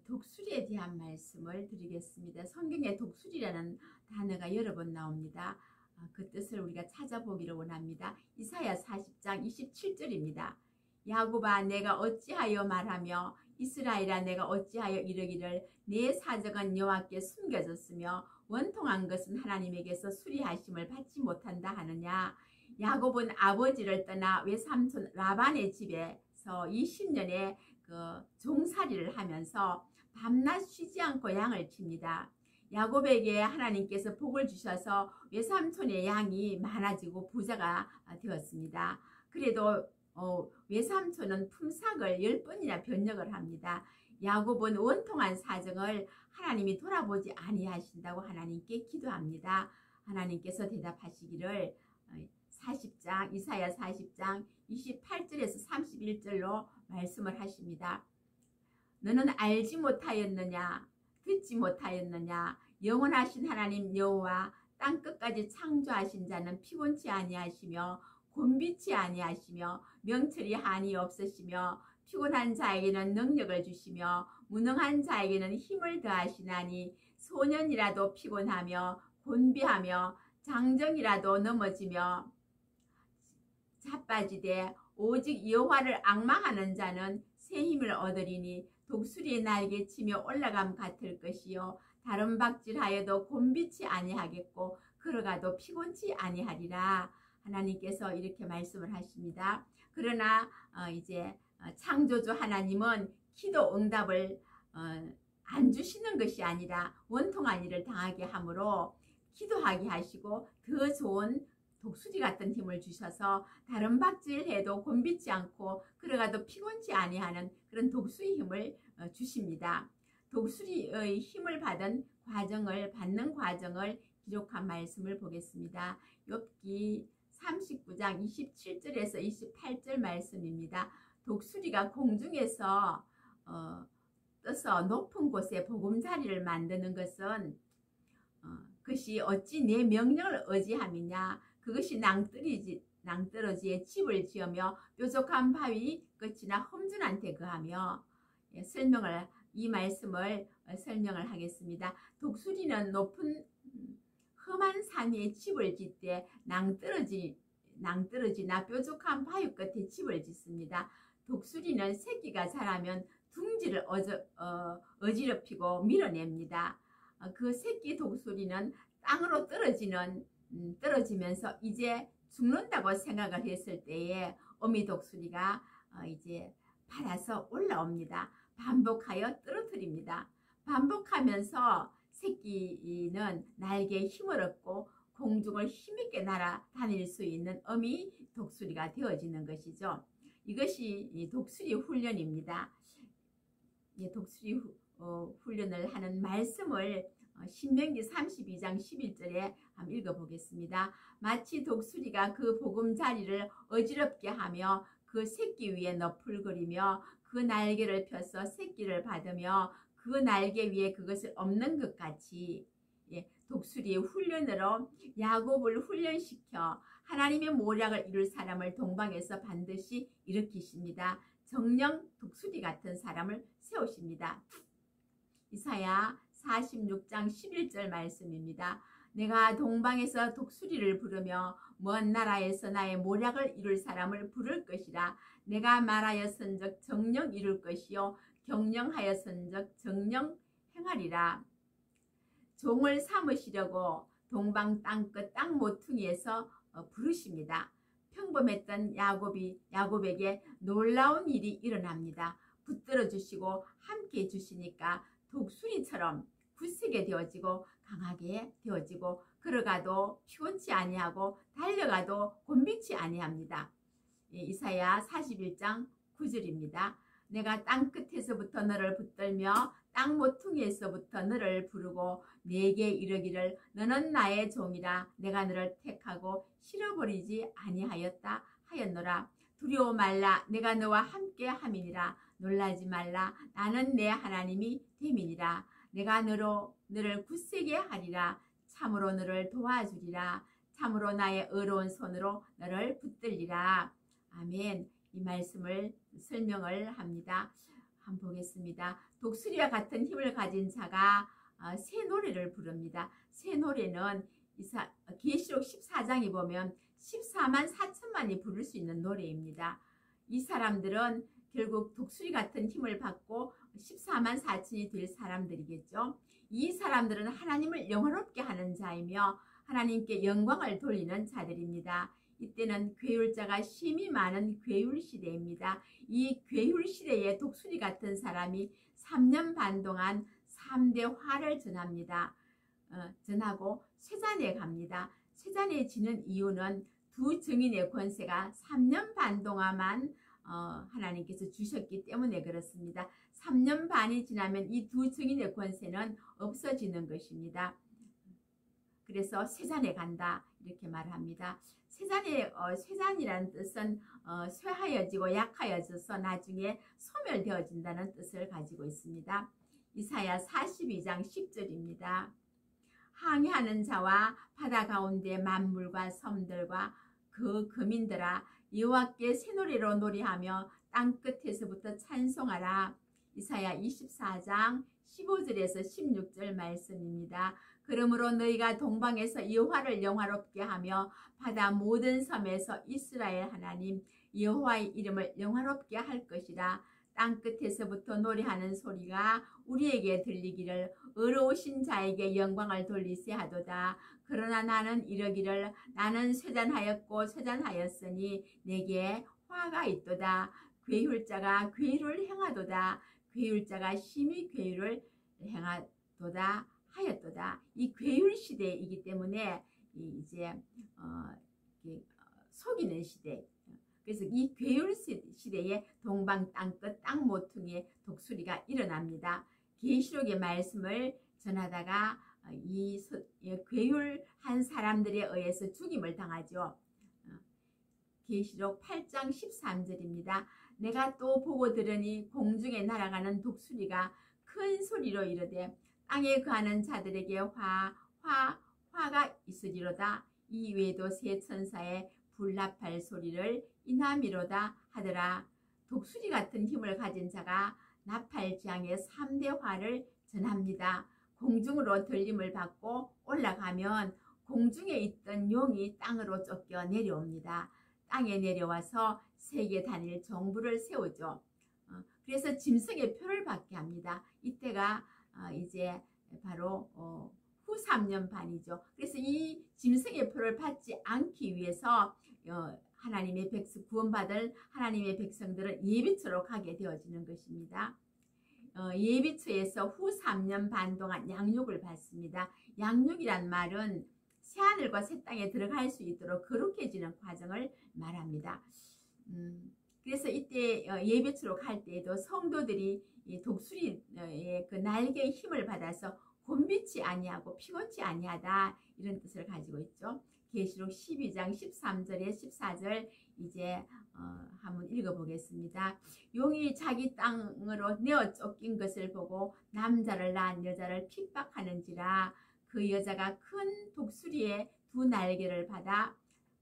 독수리에 대한 말씀을 드리겠습니다. 성경에 독수리라는 단어가 여러 번 나옵니다. 그 뜻을 우리가 찾아보기를 원합니다. 이사야 40장 27절입니다. 야곱아 내가 어찌하여 말하며 이스라엘아 내가 어찌하여 이르기를 내 사적은 여호와께 숨겨졌으며 원통한 것은 하나님에게서 수리하심을 받지 못한다 하느냐. 야곱은 아버지를 떠나 외삼촌 라반의 집에서 20년의 종살이를 하면서 밤낮 쉬지 않고 양을 칩니다. 야곱에게 하나님께서 복을 주셔서 외삼촌의 양이 많아지고 부자가 되었습니다. 그래도 외삼촌은 품삯을 10번이나 변역을 합니다. 야곱은 원통한 사정을 하나님이 돌아보지 아니하신다고 하나님께 기도합니다. 하나님께서 대답하시기를 이사야 40장 28절에서 31절로 말씀을 하십니다. 너는 알지 못하였느냐 듣지 못하였느냐 영원하신 하나님 여호와 땅끝까지 창조하신 자는 피곤치 아니하시며 곤비치 아니하시며 명철이 한이 없으시며 피곤한 자에게는 능력을 주시며 무능한 자에게는 힘을 더하시나니 소년이라도 피곤하며 곤비하며 장정이라도 넘어지며 자빠지되 오직 여호와를 앙망하는 자는 새 힘을 얻으리니 독수리의 날개 치며 올라감 같을 것이요 다른 박질하여도 곤비치 아니하겠고 걸어가도 피곤치 아니하리라. 하나님께서 이렇게 말씀을 하십니다. 그러나 이제 창조주 하나님은 기도 응답을 안 주시는 것이 아니라 원통한 일을 당하게 하므로 기도하게 하시고 더 좋은 독수리 같은 힘을 주셔서 다른 박질해도 곤비치 않고 걸어가도 피곤치 아니하는 그런 독수리 힘을 주십니다. 독수리의 힘을 받는 과정을 기록한 말씀을 보겠습니다. 욥기 39장 27절에서 28절 말씀입니다. 독수리가 공중에서 떠서 높은 곳에 보금자리를 만드는 것은 그것이 어찌 내 명령을 의지함이냐. 그것이 낭떠러지에 집을 지으며 뾰족한 바위 끝이나 험준한테 거하며 이 말씀을 설명을 하겠습니다. 독수리는 높은 험한 산 위에 집을 짓되 낭떠러지나 뾰족한 바위 끝에 집을 짓습니다. 독수리는 새끼가 자라면 둥지를 어지럽히고 밀어냅니다. 그 새끼 독수리는 땅으로 떨어지면서 이제 죽는다고 생각을 했을 때에 어미 독수리가 이제 발아서 올라옵니다. 반복하여 떨어뜨립니다. 반복하면서 새끼는 날개에 힘을 얻고 공중을 힘있게 날아다닐 수 있는 어미 독수리가 되어지는 것이죠. 이것이 독수리 훈련입니다. 독수리 훈련을 하는 말씀을 신명기 32장 11절에 한번 읽어보겠습니다. 마치 독수리가 그 보금자리를 어지럽게 하며 그 새끼 위에 너풀거리며 그 날개를 펴서 새끼를 받으며 그 날개 위에 그것을 엎는 것 같이 독수리의 훈련으로 야곱을 훈련시켜 하나님의 모략을 이룰 사람을 동방에서 반드시 일으키십니다. 정령 독수리 같은 사람을 세우십니다. 이사야 46장 11절 말씀입니다. 내가 동방에서 독수리를 부르며 먼 나라에서 나의 모략을 이룰 사람을 부를 것이라. 내가 말하였은즉 정령 이룰 것이요 경령하였은즉 정령 행하리라. 종을 삼으시려고 동방 땅끝 땅 모퉁이에서 부르십니다. 평범했던 야곱에게 놀라운 일이 일어납니다. 붙들어 주시고 함께 해 주시니까 독수리처럼 굳세게 되어지고 강하게 되어지고 걸어가도 피곤치 아니하고 달려가도 곤비치 아니합니다. 이사야 41장 9절입니다. 내가 땅 끝에서부터 너를 붙들며 땅 모퉁이에서부터 너를 부르고 내게 이르기를 너는 나의 종이라. 내가 너를 택하고 실어버리지 아니하였다 하였노라. 두려워 말라. 내가 너와 함께 함이니라. 놀라지 말라. 나는 내 하나님이 됨이니라. 내가 너를 굳세게 하리라. 참으로 너를 도와주리라. 참으로 나의 의로운 손으로 너를 붙들리라. 아멘. 이 말씀을 설명을 합니다. 한번 보겠습니다. 독수리와 같은 힘을 가진 자가 새 노래를 부릅니다. 새 노래는 계시록 14장에 보면 14만 4천만이 부를 수 있는 노래입니다. 이 사람들은 결국 독수리 같은 힘을 받고 14만 4천이 될 사람들이겠죠. 이 사람들은 하나님을 영화롭게 하는 자이며 하나님께 영광을 돌리는 자들입니다. 이때는 괴율자가 심히 많은 괴율 시대입니다. 이 괴율 시대에 독수리 같은 사람이 3년 반 동안 3대 화를 전합니다. 전하고 쇠잔에 갑니다. 쇠잔에 지는 이유는 두 증인의 권세가 3년 반 동안만 하나님께서 주셨기 때문에 그렇습니다. 3년 반이 지나면 이 두 증인의 권세는 없어지는 것입니다. 그래서 쇠잔에 간다 이렇게 말합니다. 쇠잔이라는 뜻은 쇠하여지고 약하여져서 나중에 소멸되어진다는 뜻을 가지고 있습니다. 이사야 42장 10절입니다. 항해하는 자와 바다 가운데 만물과 섬들과 그 거민들아 여호와께 새노래로 노래하며 땅끝에서부터 찬송하라. 이사야 24장 15절에서 16절 말씀입니다. 그러므로 너희가 동방에서 여호와를 영화롭게 하며 바다 모든 섬에서 이스라엘 하나님 여호와의 이름을 영화롭게 할 것이라. 땅끝에서부터 노래하는 소리가 우리에게 들리기를 의로우신 자에게 영광을 돌리세 하도다. 그러나 나는 이러기를 나는 쇠잔하였고 쇠잔하였으니 내게 화가 있도다. 괴율자가 괴율을 행하도다. 괴율자가 심히 괴율을 행하도다 하였도다. 이 괴율 시대이기 때문에 이제 속이는 시대. 그래서 이 괴율 시대에 동방 땅끝 땅 모퉁이에 독수리가 일어납니다. 계시록의 말씀을 전하다가 이 괴율한 사람들에 의해서 죽임을 당하죠. 계시록 8장 13절입니다. 내가 또 보고 들으니 공중에 날아가는 독수리가 큰 소리로 이르되 땅에 거하는 자들에게 화가 있으리로다. 이 외에도 세 천사의 불납할 소리를 이남이로다 하더라. 독수리 같은 힘을 가진 자가 나팔지향의 3대 화를 전합니다. 공중으로 들림을 받고 올라가면 공중에 있던 용이 땅으로 쫓겨 내려옵니다. 땅에 내려와서 세계 단일 정부를 세우죠. 그래서 짐승의 표를 받게 합니다. 이때가 이제 바로 후 3년 반이죠. 그래서 이 짐승의 표를 받지 않기 위해서 하나님의 구원받을 하나님의 백성들은 예비처로 가게 되어지는 것입니다. 예비처에서 후 3년 반 동안 양육을 받습니다. 양육이란 말은 새하늘과 새 땅에 들어갈 수 있도록 거룩해지는 과정을 말합니다. 그래서 이때 예배처로 갈 때에도 성도들이 이 독수리의 그 날개의 힘을 받아서 곤비치 아니하고 피곤치 아니하다 이런 뜻을 가지고 있죠. 계시록 12장 13절에 14절 이제 한번 읽어보겠습니다. 용이 자기 땅으로 내어 쫓긴 것을 보고 남자를 낳은 여자를 핍박하는지라. 그 여자가 큰 독수리의 두 날개를 받아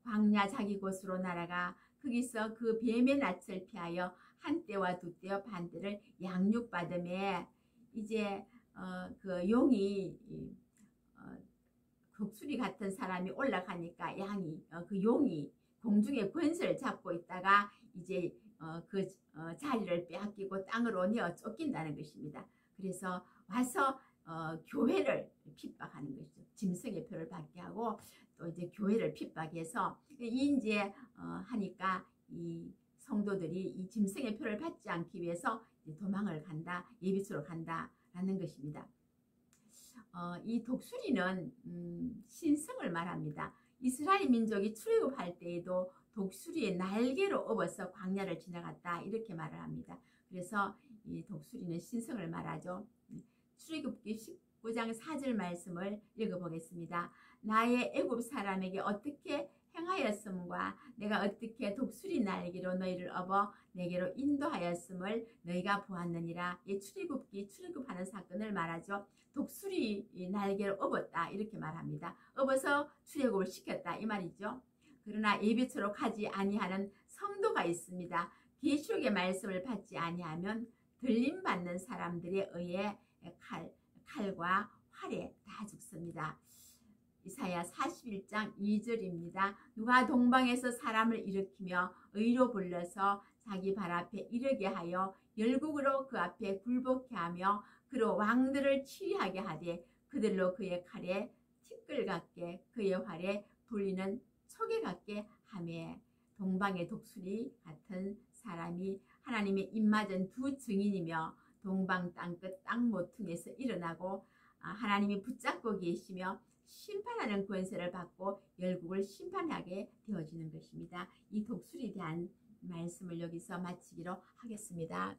광야 자기 곳으로 날아가 거기서 그 뱀의 낯을 피하여 한때와 두때와 반때를 양육받음에 이제 그 용이 독수리 같은 사람이 올라가니까 그 용이 공중의 권세를 잡고 있다가 이제 자리를 빼앗기고 땅으로 내어 쫓긴다는 것입니다. 그래서 와서 교회를 핍박하는 것이죠. 짐승의 표를 받게 하고 또 이제 교회를 핍박해서 이제 하니까 이 성도들이 이 짐승의 표를 받지 않기 위해서 도망을 간다, 예비소로 간다라는 것입니다. 이 독수리는 신성을 말합니다. 이스라엘 민족이 출애굽할 때에도 독수리의 날개로 업어서 광야를 지나갔다 이렇게 말을 합니다. 그래서 이 독수리는 신성을 말하죠. 출애굽기 19장 4절 말씀을 읽어보겠습니다. 나의 애굽 사람에게 어떻게 행하였음과 내가 어떻게 독수리 날개로 너희를 업어 내게로 인도하였음을 너희가 보았느니라. 이 출애굽하는 사건을 말하죠. 독수리 날개로 업었다 이렇게 말합니다. 업어서 출애굽을 시켰다 이 말이죠. 그러나 예비처로 가지 아니하는 성도가 있습니다. 계시록의 말씀을 받지 아니하면 들림받는 사람들에 의해 칼과 활에 다 죽습니다. 이사야 41장 2절입니다. 누가 동방에서 사람을 일으키며 의로 불러서 자기 발 앞에 이르게 하여 열국으로 그 앞에 굴복케 하며 그로 왕들을 치리하게 하되 그들로 그의 칼에 티끌 같게 그의 활에 불리는 촉에 같게 하매. 동방의 독수리 같은 사람이 하나님의 입맞은 두 증인이며 동방 땅끝 땅 모퉁이에서 일어나고 하나님이 붙잡고 계시며 심판하는 권세를 받고 열국을 심판하게 되어지는 것입니다. 이 독수리에 대한 말씀을 여기서 마치기로 하겠습니다.